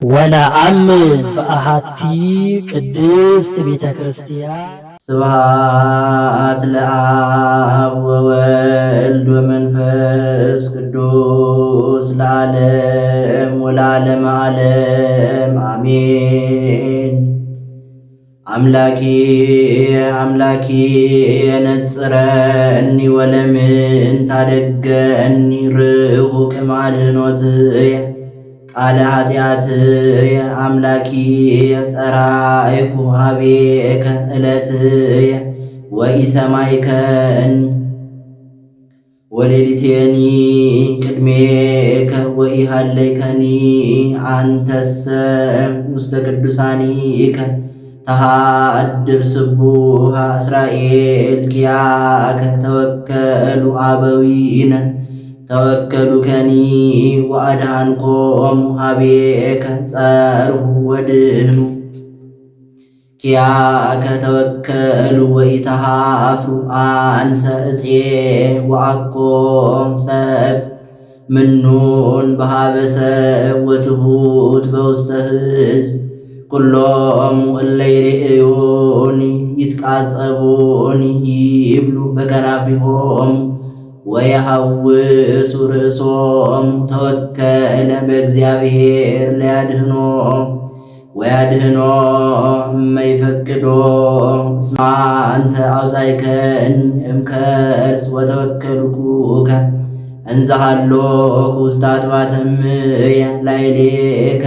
ወነአምን በአሐቲ ቅድስት ቤተ ክርስቲያን። ስብሐት ለአብ ወወልድ ወመንፈስ ቅዱስ ለዓለም ወለዓለመ ዓለም አሜን። አምላኪ የነጽረኒ ወለምን ታደገኒ ርሁቅ ማልኖትየ ቃለ ኃጢአትየ አምላኪ ጸራይኩ ኀቤከ ዕለትየ ወኢሰማይከኒ ወሌሊቴኒ ቅድሜከ ወኢሃለይከኒ አንተሰ ውስተ ቅዱሳኒከ ተሃድር ስቡሐ እስራኤል ኪያከ ተወከሉ አበዊነ ተወከሉ ከኒ ወአድኃንኮሙ ኀቤከ ጸርሁ ወድህኑ ኪያከ ተወከሉ ወኢተሃፍሩ አንሰ ዕፄ ወአኮ ሰብ ምኑን በኀበ ሰብ ወትሑት በውስተ ሕዝብ ኩሎሙ እለ ይሬእዩኒ ይትቃጸቡኒ ይብሉ በከናፍሪሆሙ ወየሐውሱ ርእሶሙ ተወከለ በእግዚአብሔር ለያድኅኖ ወያድኅኖ እመይፈቅዶ እስመ አንተ አውጻእከኒ እምከርስ ወተወከልኩከ እንዘ ሀሎኩ ውስተ አጥባተ እምየ ላዕሌከ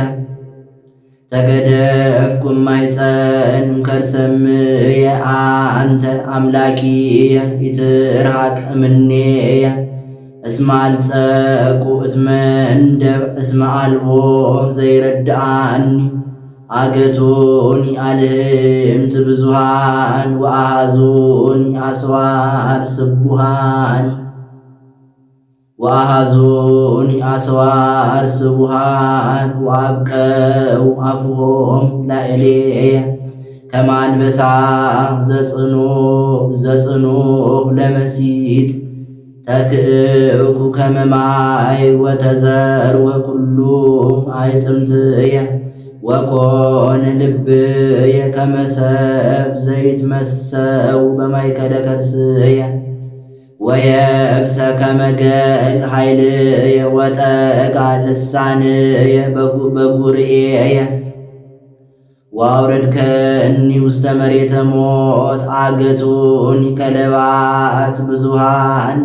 ተገደፍኩ እማኅፀን እምከርሰ እምየ አንተ አምላኪየ ኢትርሐቅ እምኔየ እስመ አልጸቁ እትመንደብ እስመ አልቦ ዘይረድአኒ አገቶኒ አልህምት ብዙኃን ወአኀዙኒ አስዋር ስቡሃን ወአኀዙኒ አስዋር ስቡሃን ወአብቀው አፍሆሙ ላዕሌየ ከመ አንበሳ ዘጽኑዕ ለመሲጥ ተክእኩ ከመ ማይ ወተዘርወ ኩሉ አዕጽምትየ ወኮነ ልብየ ከመ ሰብእ ዘይትመሰው በማእከለ ከርስየ ወየብሰ ከመ ገል ኃይልየ ወጠቃ ልሳንየ በጉርኤየ ወአውረድከኒ ውስተ መሬተ ሞት አገቱኒ ከለባት ብዙኃን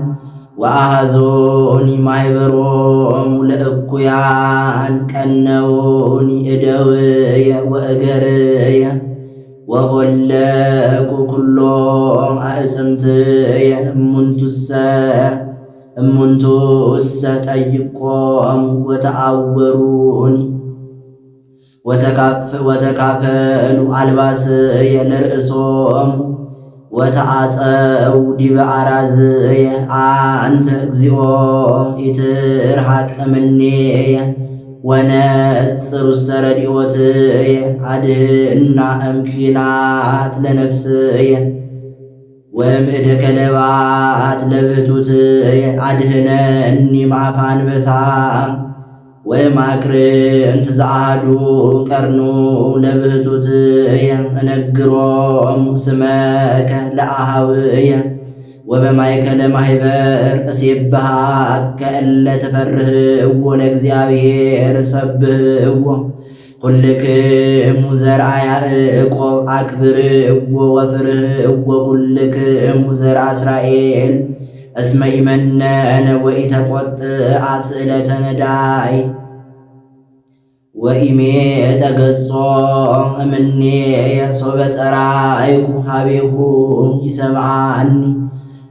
ወአኀዙኒ ማኅበሮሙ ለእኩያን ቀነውኒ እደውየ ወእገርየ ወሆለቁ ኩሎ አዕጽምትየ እሙንቱሰ ጠይቆሙ ወተአወሩኒ ወተካፈሉ አልባስየ ለርእሶሙ ወተአጸው ዲበ አራዝየ አንተ እግዚኦ ኢትርሐቅ እምኔየ ወነጽር ውስተ ረድኤትየ አድኅና እምኪናት ለነፍስየ ወእምእደ ከለባት ለብህቱትየ አድኅነኒ እምአፈ አንበሳ ወእምአቅርንት ዘአሐዱ ቀርኑ ለብህቱትየ እነግሮሙ ስመከ ለአኀውየ ወበማእከለ ማኅበር እሴብሐከ እለ ትፈርህዎ ለእግዚአብሔር ሰብህዎ ኩልክሙ ዘርአ ያዕቆብ አክብርዎ ወፍርህዎ ኩልክሙ ዘርአ እስራኤል እስመ ኢመነነ ወኢተቈጥአ ስእለተ ነዳይ ወኢሜጠ ገጾ እምኔየ ሶበ ጸራይኩ ኀቤሁ ይሰምዓኒ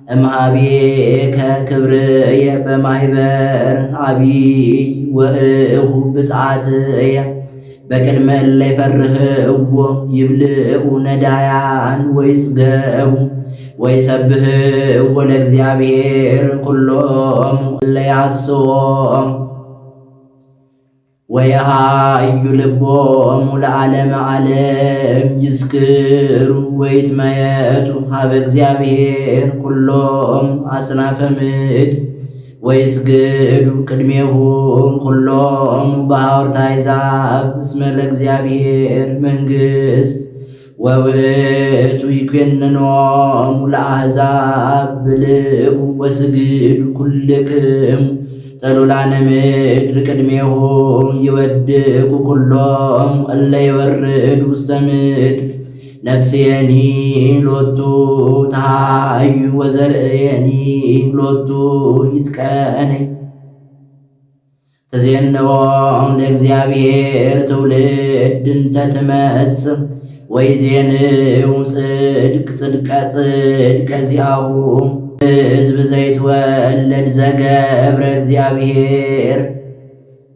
እምኀቤከ ክብርየ በማኅበር አቢይ ወእኹ ብፅዓትየ በቅድመ እለ ይፈርህዎ ይብልዑ ነዳያን ወይጽገቡ ወይሰብህዎ ለእግዚአብሔር ኩሎሙ እለ ይሐስዎሙ ወየሃዩ ልቦሙ ለዓለመ ዓለም ይዝክሩ ወይትመየጡ ሀበ እግዚአብሔር ኩሎሙ አጽናፈ ምድር ወይስግዱ ቅድሜሁ ኩሎሙ በሐውርተ አሕዛብ እስመ ለእግዚአብሔር መንግሥት ወውእቱ ይኩነኖሙ ለአሕዛብ ብልዑ ወስግዱ ኩልክሙ ጠሉላነ ምድር ቅድሜሁ ይወድቁ ኩሎሙ እለ ይወርዱ ውስተ ምድር ነፍስየኒ ሎቱ ተሃዩ ወዘርእየኒ ሎቱ ይትቀነይ ተዜንዎም ለእግዚአብሔር ትውልድ እንተ ትመጽእ ወይዜንው ጽድቅ ዚአሁ ሕዝብ ዘይትወለድ ዘገብረ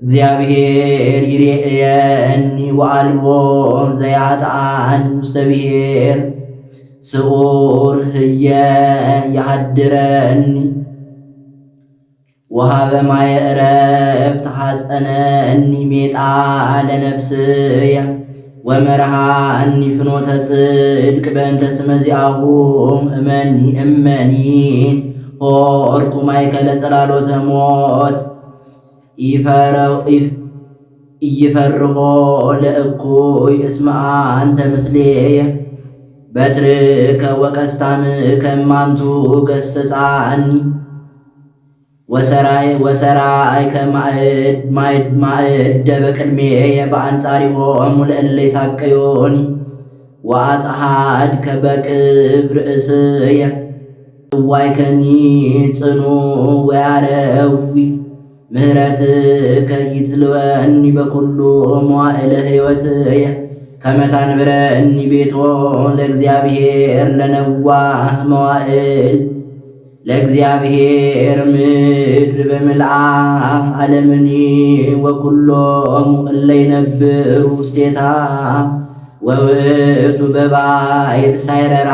እግዚአብሔር ይሬእየኒ ወአልቦ ዘያጥአኒ ውስተ ብሔር ስዑር ህየ ያሃድረኒ ወሃበ ማየ ዕረፍት ሐፀነኒ ሜጣ ለነፍስየ ወመርሃኒ ፍኖተ ጽድቅ በእንተ ስመ ዚአሁ እመኒ ሆርኩ ማእከለ ጽላሎተ ሞት ኢይፈርሆ ለእኩይ እስመ አንተ ምስሌየ በትርከ ወቀስታምከ እማንቱ ገሰጻኒ ወሰራይከ ማእደ በቅድሜየ በአንጻሪሆሙ ለእለ ይሳቀዮኒ ወአጽሐድከ በቅብር ርእስየ እዋይከኒ ጽኑ ወያረዊ ምህረትከ ይትልወኒ በኩሉ መዋዕለ ሕይወትየ ከመ ታንብረኒ ቤቶ ለእግዚአብሔር ለነዋህ መዋዕል ለእግዚአብሔር ምድር በምልአ ዓለምኒ ወኩሎሙ እለ ይነብሩ ውስቴታ ወውእቱ በባሕር ሳይረራ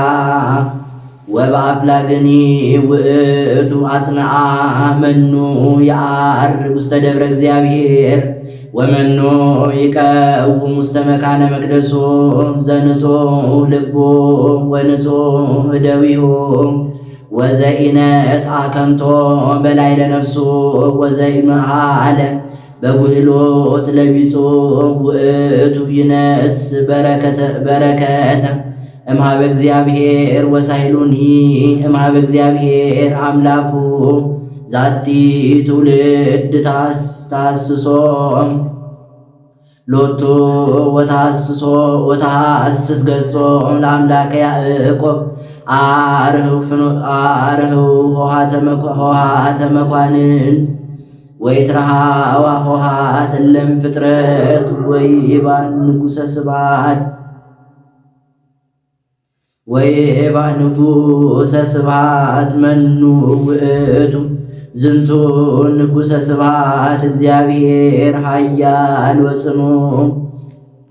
ወበአፍላግኒ ውእቱ አጽንዓ መኑ የዐርግ ውስተ ደብረ እግዚአብሔር ወመኑ ይቀውም ውስተ መካነ መቅደሱ ዘንጹሕ ልቡ ወንጹሕ እደዊሁ ወዘኢነስአ ከንቶ በላይ ለነፍሱ ወዘኢመሃለ በጉህሎት ለቢጹ ውእቱ ይነስ በረከተ እምኀበ እግዚአብሔር ወሳይሉኒ እምኀበ እግዚአብሔር አምላኩ ዛቲ ትውልድ ታስሶ ሎቱ ወታስስ ገጾ ለአምላከ ያዕቆብ አርህው ሆሃተ መኳንንት ወይትረሃዋ ሆሃት እለም ፍጥረት ወይባን ንጉሠ ስብሐት መኑ ውእቱ ዝንቱ ንጉሠ ስብሐት እግዚአብሔር ኃያል ወጽኑዕ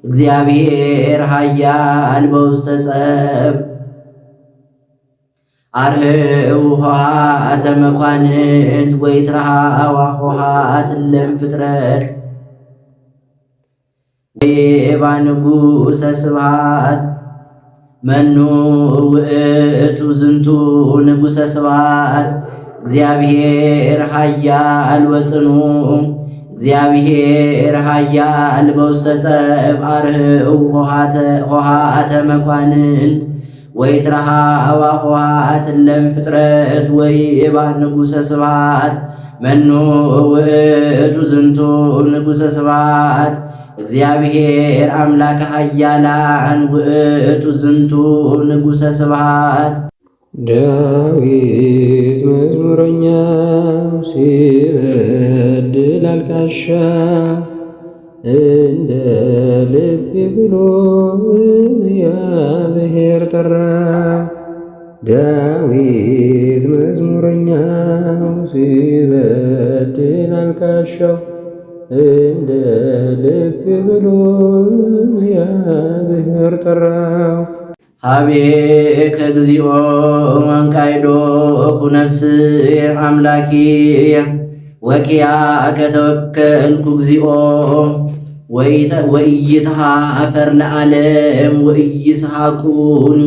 እግዚአብሔር ኃያል በውስተ ጸብ አርህው ሆሃተ መኳንንት ወይትረሃዋ ሆሃት እለም ፍጥረት ወይባ ንጉሠ ስብሐት መኑ ውእቱ ዝንቱ ንጉሠ ስብሐት እግዚአብሔር ኃያል ወጽኑዕ እግዚአብሔር ኃያል በውስተ ጸብ አርህው ሆሃተ መኳንንት ወይትረሃዋ ሆሃት እለም ፍጥረት ወይባ ንጉሠ ስብሐት መኑ ውእቱ ዝንቱ ንጉሠ ስብሐት እግዚአብሔር አምላከ ኃያላን ውእቱ ዝንቱ ንጉሠ ስብሐት። ዳዊት መዝሙረኛው ሲበድል አልቃሻ እንደ ልቤ ብሎ እግዚአብሔር ጠራው። ዳዊት መዝሙረኛው ሲበድል አልቃሻው እንደ ልቤ ብሎ እግዚአብሔር ጠራው። ሀቤከ እግዚኦ አንቃይዶ ኩነፍስየ አምላኪየ ወኪያከ ተወከልኩ እግዚኦ ወኢይትሃፈር ለዓለም ወኢይስሐቁኒ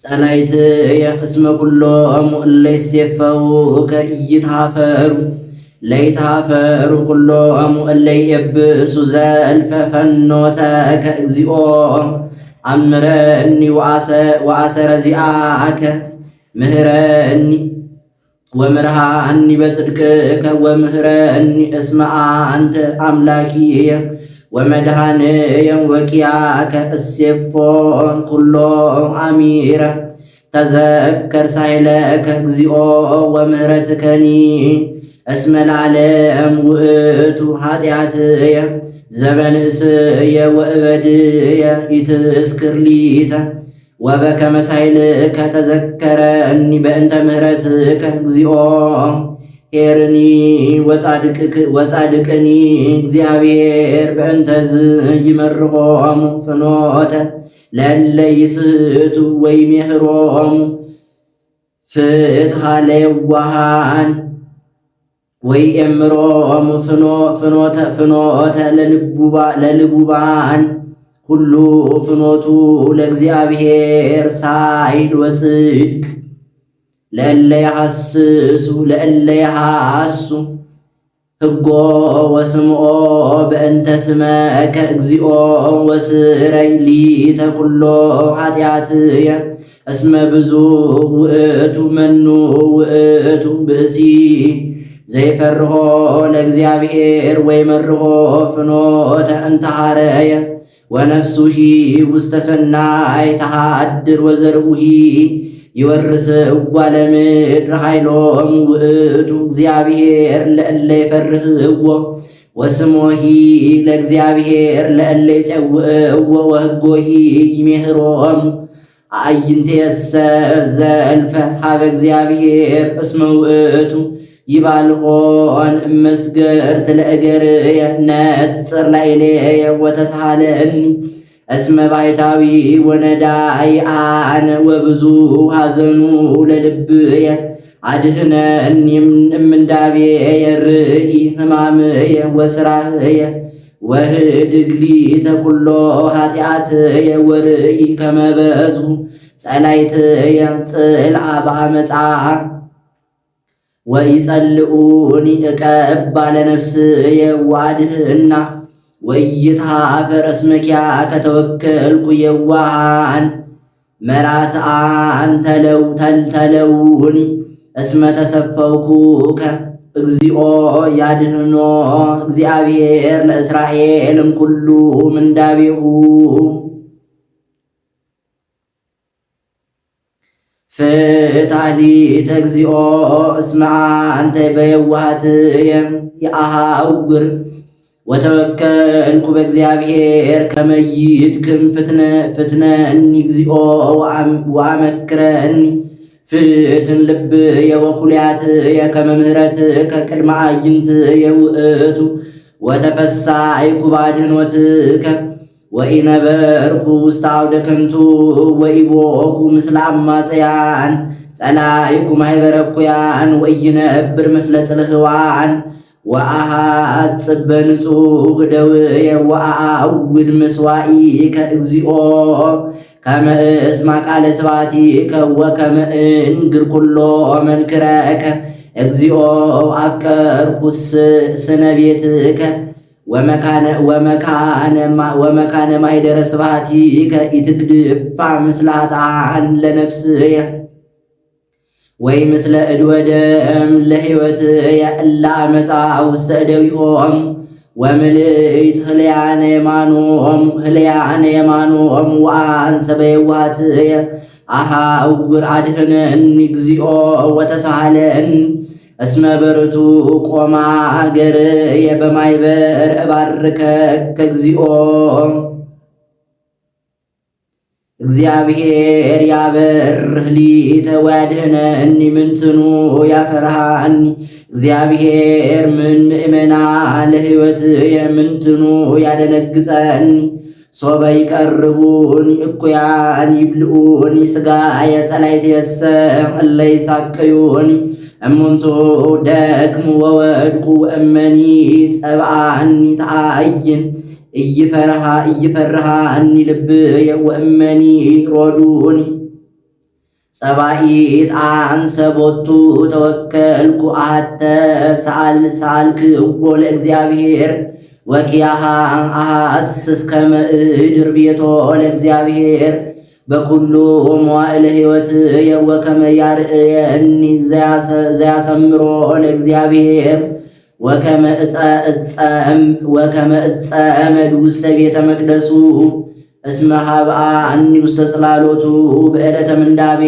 ጸላይትየ እስመ ኩሎሙ እለ ይሴፈውከ ኢይትኀፈሩ ለይትኀፈሩ ኩሎሙ እለ ይቤሱ ዘልፈ ፈኖተከ እግዚኦ አምረኒ ወአሰረ ዚአከ ምህረኒ ወምርሃኒ በጽድቅከ ወምህረኒ እስመ አንተ አምላኪየ ወመድኃኒየ ወኪያከ እሴፎ ኩሎ አሚረ ተዘከር ሳይለከ እግዚኦ ወምህረትከኒ እስመ ለዓለም ውእቱ ኃጢአትየ ዘበንእስየ ወእበድየ ይትእስክር ሊተ ወበከመ ሳይልከ ተዘከረኒ በእንተ ምህረትከ እግዚኦ ሄርኒ ወጻድቅኒ እግዚአብሔር በእንተዝ ይመርሖሙ ፍኖተ ለእለ ይስሕቱ ወይሜህሮሙ ፍትሐ ለየዋሃን ወይእምሮሙ ፍኖተ ለልቡባን ሁሉ ፍኖቱ ለእግዚአብሔር ሳይል ወጽድቅ ለእለ የሐስሱ ሕጎ ወስምዖ በእንተ ስመከ እግዚኦ ወስረይ ሊተ ኩሎ ኃጢአትየ እስመ ብዙ ውእቱ መኑ ውእቱ ብእሲ ዘይፈርሖ ለእግዚአብሔር ወይመርሖ ፍኖተ እንተሃረየ ወነፍሱሂ ውስተ ሰናይ ተሃድር ወዘርኡሂ ይወርስ እጓለ ምድር ኃይሎም ውእቱ እግዚአብሔር ለእለ ይፈርህዎ ወስሞሂ ለእግዚአብሔር ለእለ ይጸውዕዎ ወሕጎሂ ይሜህሮሙ አዕይንቴሰ ዘልፈ ሀበ እግዚአብሔር እስመ ውእቱ ይባልሆን እመስገርት ለእገርየ ነጽር ላዕሌየ ወተሳሃለኒ እስመ ባሕታዊ ወነዳይ አነ ወብዙ ሐዘኑ ለልብየ አድኅነኒ እምንዳቤየ ርእይ ሕማምየ ወስራህየ ወህድግ ሊተ ኩሎ ኃጢአትየ ወርእይ ከመ በዝሑ ጸላይትየ ጽልአ በአመፃ ወይጸልኡኒ እቀባ ለነፍስየ ወአድኅና ወኢይትኀፈር እስመ ኪያከ ተወከልኩ የዋሃን መራትዓን ተልተለውኒ እስመ ተሰፈውኩከ እግዚኦ ያድኅኖ እግዚአብሔር ለእስራኤል እምኩሉ ምንዳቤሁ ፍትሐ ሊተ እግዚኦ እስመ አንተ በየዋሃትየ የአሐውር ወተወከልኩ በእግዚአብሔር ከመ ይድክም ፍትነኒ እግዚኦ ወአመክረኒ ፍትን ልብየ ወኩልያትየ ከመ ምህረትከ ቅድመ አዕይንትየ ውእቱ ወተፈሳይኩ በአድኅኖትከ ወኢነበርኩ ውስተ አውደ ከንቱ ወኢቦኩ ምስለ አማጽያን ጸላይኩ ማኅበረ እኩያን ወኢይነብር ምስለ ጽልህዋን ወአሐጽብ በንጹሕ ደውየ ወአዐውድ ምስዋኢከ እግዚኦ ከመ እስማ ቃለ ስብሐቲከ ወከመ እንግር ኩሎ መንክረከ እግዚኦ አፍቀርኩ ስነ ቤትከ ወመካነ ማኅደረ ስብሐቲከ ኢትግድፋ ምስለ ኃጥኣን ለነፍስየ ወይ ምስለ እድ ወደም ለሕይወትየ እለ አመፃ ውስተ እደዊሆሙ ወምልእት ህልያነ የማኖሙ ወአንሰ በየዋሃትየ አሐውር አድኅነኒ እግዚኦ ወተሳሃለኒ እስመ በርቱ ቆማ ገርየ በማኅበር እባርከከ እግዚኦ እግዚአብሔር ያበርህ ሊተ ወያድኅነኒ ምንትኑ ያፈርሃኒ እግዚአብሔር ምእመና ለሕይወትየ ምንትኑ ያደነግጸኒ ሶበ ይቀርቡኒ እኩያን ይብልዑኒ ሥጋየ ጸላእትየሰ እለ ይሣቅዩኒ እሙንቱ ደክሙ ወወድቁ እመኒ ጸብአኒ ተአይን እይፈርሃኒ ልብየ ወእመኒ ሮዱኒ ጸባኢት አንሰ ቦቱ ተወከልኩ አሐተ ሰአልክ እዎ ለእግዚአብሔር ወኪያሃ አሐስስ ከመ እድር ቤቶ ለእግዚአብሔር በኩሉ መዋዕለ ሕይወት ወከመ ያርእየኒ ዘያሰምሮ ለእግዚአብሔር ወከመ ዕፀ እመድ ውስተ ቤተ መቅደሱ እስመ ሀብአ እኒ ውስተ ጽላሎቱ በዕለተ ምንዳቤ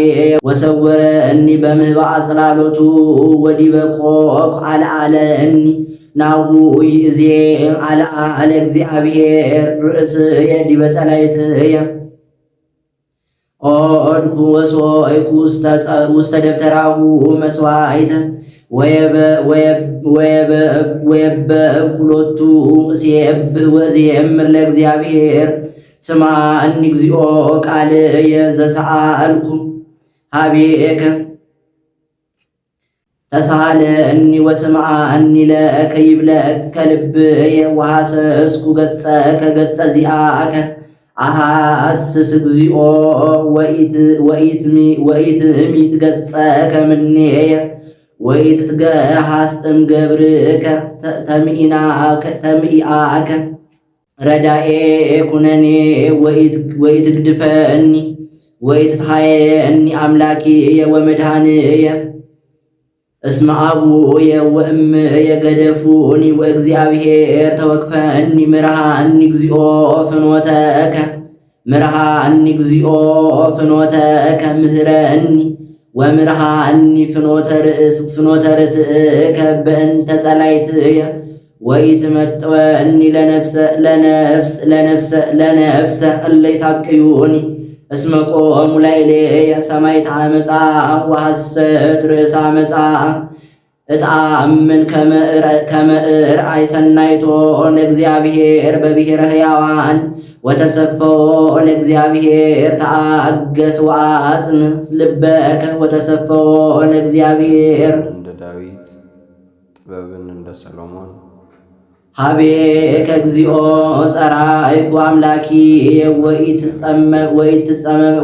ወሰወረ እኒ በምህባአ ጽላሎቱ ወዲበ ኮክ አልዓለ እኒ ናሁ ይእዜ አልዓለ እግዚአብሔር ርእስየ ዲበ ጸላእትየ ኦድኩ ወሶይኩ ውስተ ደብተራሁ መስዋዕተ ወየበ ኩሎቱ እሴብህ ወእዜምር ለእግዚአብሔር ስምዐኒ እግዚኦ ቃልየ ዘሰአልኩ ሀቤከ ተሳሃለኒ ወስምዐኒ ለከ ይብለከ ልብየ ወሐሰስኩ ገጸከ ገጸ ዚአከ አሐስስ እግዚኦ ወኢትሚት ገጸከ ምኔየ ወኢትትገሃስ እምገብርከ ተምኢአከ ረዳኤ ኩነኔ ወኢትግድፈኒ ወኢትትሃየኒ አምላኪየ ወመድኃኒየ እስመ አቡየ ወእምየ ገደፉኒ ወእግዚአብሔር ተወክፈኒ ምርሃኒ እግዚኦ ፍኖተከ ምርሃኒ እግዚኦ ፍኖተከ ምህረኒ ወምርሃኒ ፍኖተ ርእትከ በእንተ ጸላእትየ ወኢትመጥወኒ ለነፍሰ እለ ይሳቅዩኒ እስመ ቆሙ ላዕሌየ ሰማዕተ ዓመፃ ወሐሰት ርእሰ ዓመፃ እትአምን ከመ እርአይ ሰናይቶ ለእግዚአብሔር በብሔረ ሕያዋን ወተሰፈዎ ለእግዚአብሔር ተአገስ ወአጽን ልበከ ወተሰፈዎ ለእግዚአብሔር እንደ ዳዊት ጥበብን እንደ ሰሎሞን ሀቤከ እግዚኦ ጸራይኩ አምላኪ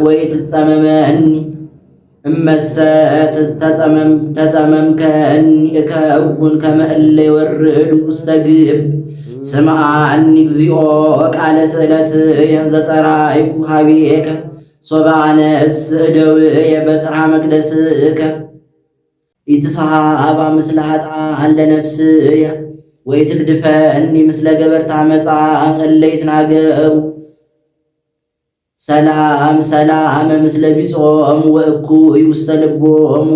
ወኢትጸመመኒ እመሰ ተጸመምከኒ እከውን ከመ እለ ይወርዱ ውስተ ግብ ስምዐኒ እግዚኦ ቃለ ስእለትየ ዘጸራይኩ ሀቤከ ሶበ አነስ እደውየ በጽርሐ መቅደስከ ኢትስሐባ ምስለ ኃጥአን ለነፍስየ ወኢትግድፈኒ ምስለ ገበርተ ዓመፃ እለ ይትናገሩ ሰላም ምስለ ቢጾሙ ወእኩይ ውስተ ልቦሙ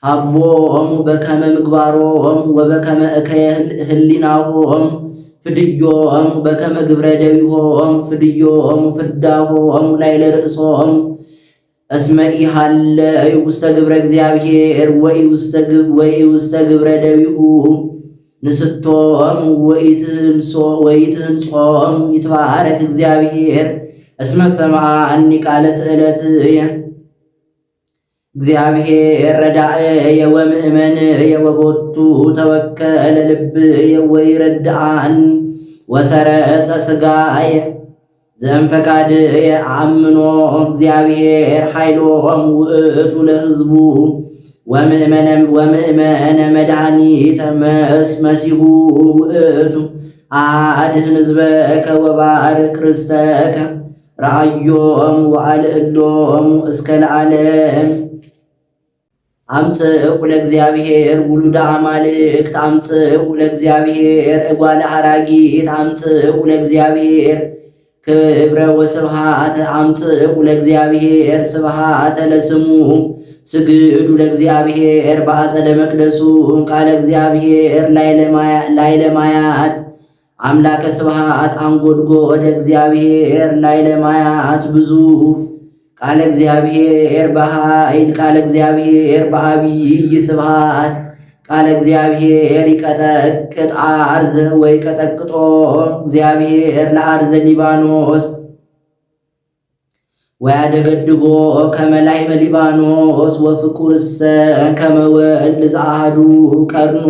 ሀቦሙ በከመ ምግባሮሙ ወበከመ እከየ ህሊናሆሙ ፍድዮሙ በከመ ግብረ ደዊሆሙ ፍድዮሙ ፍዳሆሙ ላዕለ ርእሶሙ እስመ ኢሃለዩ ውስተ ግብረ እግዚአብሔር ወኢውስተ ግብረ ደዊሁ ንስቶሙ ወኢትህንጾሙ ይትባረክ እግዚአብሔር እስመ ሰምዐኒ ቃለ ስእለትየ እግዚአብሔር ረዳእየ ወምእመንየ ወቦቱ ተወከለ ልብየ ወይረድአኒ ወሰረጸ ሥጋየ ዘእምፈቃድየ አምኖ እግዚአብሔር ኃይሎሙ ውእቱ ለሕዝቡ ወምእመነ መድኃኒተ መሲሁ ውእቱ አድኅን ሕዝበከ ወባርክ ርስተከ ረአዮሙ ወአልዕሎሙ እስከ ለዓለም አምጽኡ ለእግዚአብሔር ውሉደ አማልክት አምጽኡ ለእግዚአብሔር እጓለ ሐራጊት አምጽኡ ለእግዚአብሔር ክብረ ወስብሐተ አምጽኡ ለእግዚአብሔር ስብሐተ ለስሙ ስግዱ ለእግዚአብሔር በአጸደ መቅደሱ ቃለ እግዚአብሔር ላዕለ ማያት አምላከ ስብሐት አንጎድጎደ እግዚአብሔር ላዕለ ማያት ብዙ ቃለ እግዚአብሔር በኃይል ቃለ እግዚአብሔር በአብይ ስብሐት ቃለ እግዚአብሔር ይቀጠቅጥ አርዘ ወይ ቀጠቅጦ እግዚአብሔር ለአርዘ ሊባኖስ ወያደገድጎ ከመ ላሕመ ሊባኖስ ወፍቁርሰ ከመ ወእልዝ አሐዱ ቀርኑ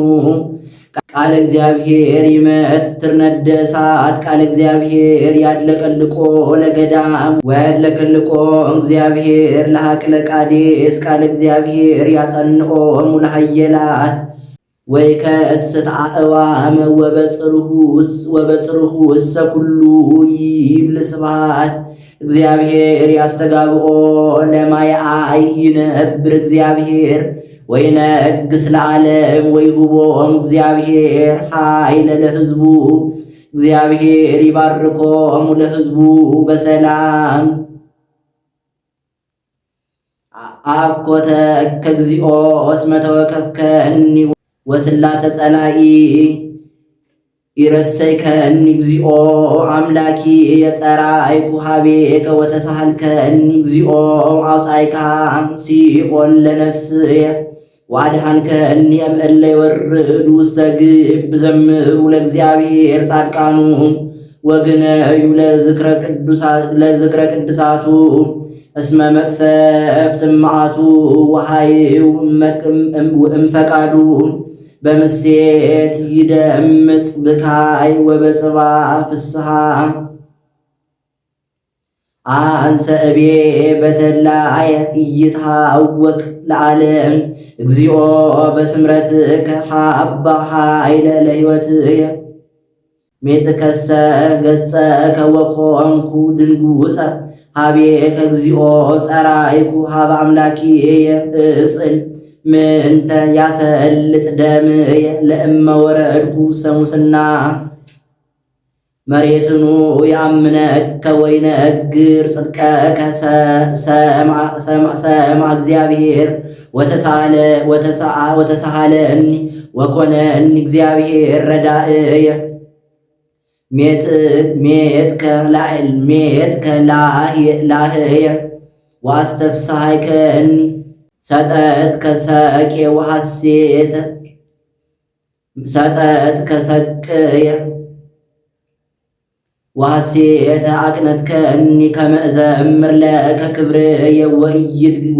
ቃለ እግዚአብሔር ይመትር ነደ እሳት ቃለ እግዚአብሔር ያድለቀልቆ ለገዳም ወያድለቀልቆ እግዚአብሔር ለሐቅለ ቃዴስ ቃለ እግዚአብሔር ያጸንኦ ሙለሃየላት ወይ ከእስት አእዋም ወበጽርሁ እሰ ኩሉ ይብል ስብሐት እግዚአብሔር ያስተጋብኦ ለማያይ ይነብር እግዚአብሔር ወይነግስ ለዓለም ወይሁቦም እግዚአብሔር ኃይለ ለሕዝቡ እግዚአብሔር ይባርኮሙ ለሕዝቡ በሰላም አኮተ ከግዚኦ እስመ ተወከፍከኒ ወስላተ ጸላኢ ይረሰይከኒ እግዚኦ አምላኪ የጸራይኩ ኀቤከ ወተሳሃልከኒ እግዚኦ አውጻእከ ሲኦል ለነፍስየ ወአድኃንከኒ እምእለ ይወርዱ ውስተ ግብ ዘምሩ ለእግዚአብሔር ጻድቃኑ ወግነዩ ለዝክረ ቅዱሳቱ እስመ መቅሰፍት እምአቱ ወኃይው እምፈቃዱ በምሴት ይደምጽ ብካይ ወበጽባ ፍስሐ አንሰ እቤ በተላየ ኢይትሃወክ ለዓለም እግዚኦ በስምረትከ ሀባ ኃይለ ለሕይወትየ ሜጥከሰ ገጸከ ወኮንኩ ድንጉፀ ኀቤከ እግዚኦ ጸራይኩ ሀበ አምላኪየ እስእል ምንተ ያሰልጥ ደምየ ለእመ ወረድኩ ሰሙስና መሬትኑ ያምነከ ወይነግር ጽድቀከ ሰማ እግዚአብሔር ወተሳሃለኒ ወኮነኒ እግዚአብሔር ረዳእየ ሜትከ ላህየ ወአስተፍስሐከኒ ሰጠትከ ሰቄ ወሐሴተ ሰጠትከ ሰቅየ ወሐሴተ አቅነትከኒ ከመ እዘምር ለከ ክብርየ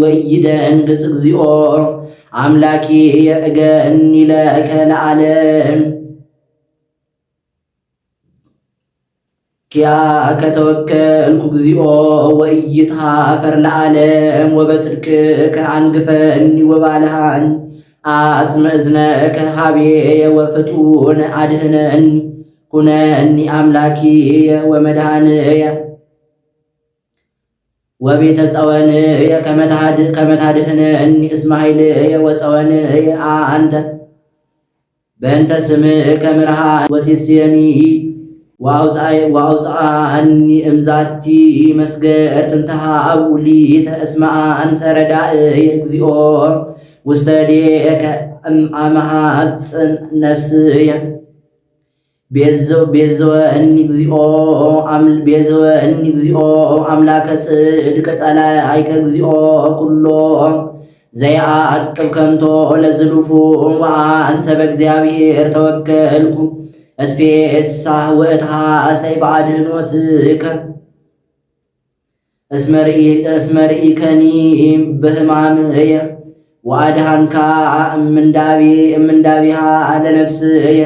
ወኢይደንግጽ እግዚኦ አምላኪየ እገኒ ለከ ለዓለም ኪያከ ተወከልኩ እግዚኦ ወኢይትኀፈር ለዓለም ወበጽድቅከ አንግፈኒ ወባልሃኒ አጽመ እዝነከ ኀቤየ ወፍጡነ አድኅነኒ ኩነኒ አምላኪየ ወመድኃኒየ ወቤተ ጸወንየ ከመ ታድኅነኒ እስመ ኃይልየ ወጸወንየ አንተ በእንተ ስምከ ምርሃ ወሴስየኒ ወአውፅአኒ እምዛቲ መስገድ እንተ ሀቡሊተ እስመ አንተ ረዳእየ እግዚኦ ውስተ እዴከ አመሐጽን ነፍስየ ቤዘወኒ እግዚኦ አምላከ ጽድቅ ጸላእከ እግዚኦ ኩሎ ዘየዐቅብ ከንቶ ለዝሉፉ ወአንሰ በእግዚአብሔር ተወከልኩ እትፌሳህ ወእትሐሰይ በአድኅኖትከ እስመ ርኢከኒ በሕማምየ ወአድኃንካ እምንዳቢሃ ለነፍስየ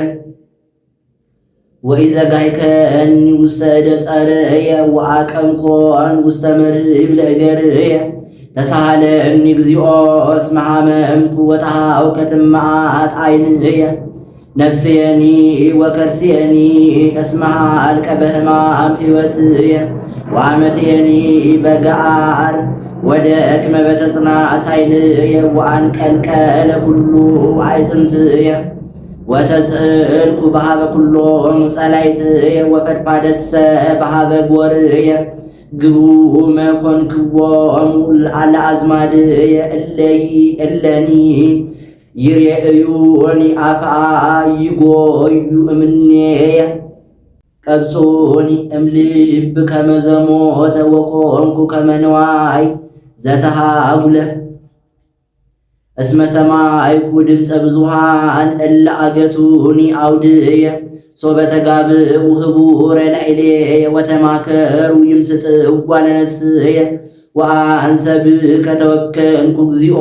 ወኢዘጋይከኒ ውስተ እደ ጸርየ ወአቀምኮን ውስተ መርህብ ለእገርየ ተሳሃለኒ እግዚኦ እስመ ሐመምኩ ወተሃውከ ትምዓት ዓይንየ ነፍስየኒ ወከርስየኒ እስመ ሀልቀ በሕማም ሕይወትየ ወአመትየኒ በገዓር ወደክመ በተጽናዕ ሳይልየ ወአንቀልቀለ ኩሉ አዕጽምትየ ወተጽእልኩ በሃበ ኩሎሙ ጸላእትየ ወፈድፋደሰ በሃበ ጎርየ ግሩመ ኮንክዎሙ ለአዝማድየ እለኒ ይሬእዩኒ አፍአ ይጎዩ እምኔየ ቀብጾኒ እምልብ ከመ ዘሞተ ወኮንኩ ከመ ንዋይ ዘተሃጉለ እስመ ሰማዕኩ ድምፀ ብዙኃን እለ አገቱኒ አውድየ ሶበ ተጋብኡ ህቡረ ላዕሌየ ወተማከሩ ይምስጥዋ ለነፍስየ ወአንሰ ብከ ተወከልኩ እግዚኦ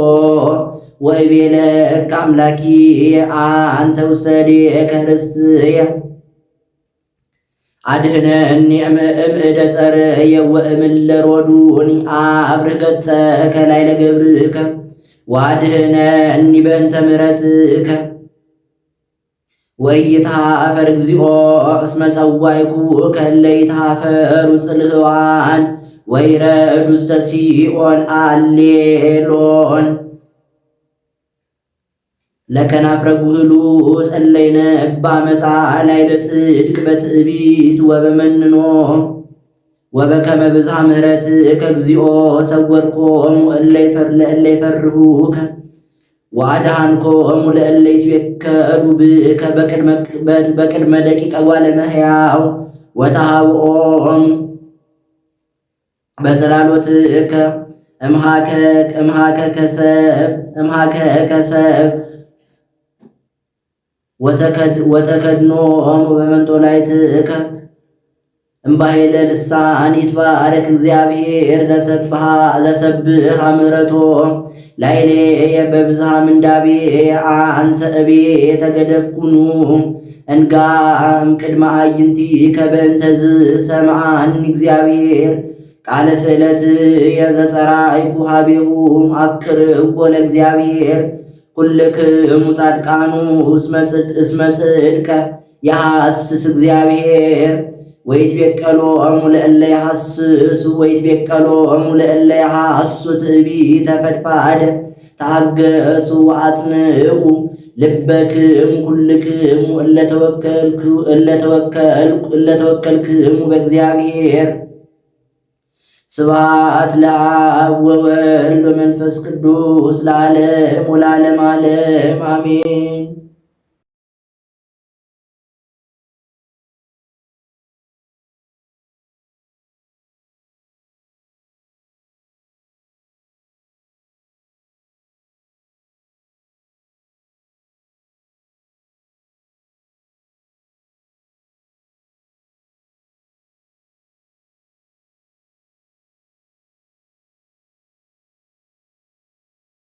ወእቤለከ አምላኪ አንተ ውስተ እዴከ ርስትየ አድኅነኒ እምእደ ጸርየ ወእምእለ ሮዱኒ አብርህ ገጸከ ላዕለ ገብርከ ወአድኅነኒ በእንተ ምሕረትከ ወኢይትኀፈር እግዚኦ እስመ ጸዋዕኩከ እለ ይትኀፈሩ ጽልሕዋን ወይረዱ ውስተ ሲኦል አሌሎን ለከናፍረ ጉህሉት እለ ይነብባ መጻ ላዕለ ጽድቅ በትዕቢት ወበመንኖ ወበከመ ብዝኃ ምሕረትከ እግዚኦ ሰወርኮሙ እለ ይፈርሁከ ወአድኃንኮሙ ለእለ ይትቤከሉ ብከ በቅድመ ደቂቀ እጓለ እመሕያው ወተሃብኦሙ በጽላሎትከ እምሃከ ከሰብ ወተከድኖሙ በመንጦላዕትከ እምባሕለ ልሳን ይትባረክ እግዚአብሔር ዘሰብሐ ምሕረቶ ላዕሌየ በብዝኃ ምንዳቤየ አንሰ እቤ ተገደፍኩኑ እንጋም ቅድመ አዕይንቲከ በእንተዝ ሰምዓኒ እግዚአብሔር ቃለ ስእለትየ ዘጸራእኩ ኀቤሁ አፍቅርዎ ለእግዚአብሔር ኩልክሙ ጻድቃኑ እስመ ጽድቀ የሐስስ እግዚአብሔር ወይትቤቀሎሙ ለእለ ይሐስሱ ወይትቤቀሎሙ ለእለ ይሐስሱ ትዕቢተ ፈድፋደ ታገሱ ወአጽንዑ ልበክሙ ኩልክሙ እለ ተወከልክሙ በእግዚአብሔር። ስብሐት ለአብ ወወልድ ወመንፈስ ቅዱስ ለዓለም ወለዓለመ ዓለም አሜን።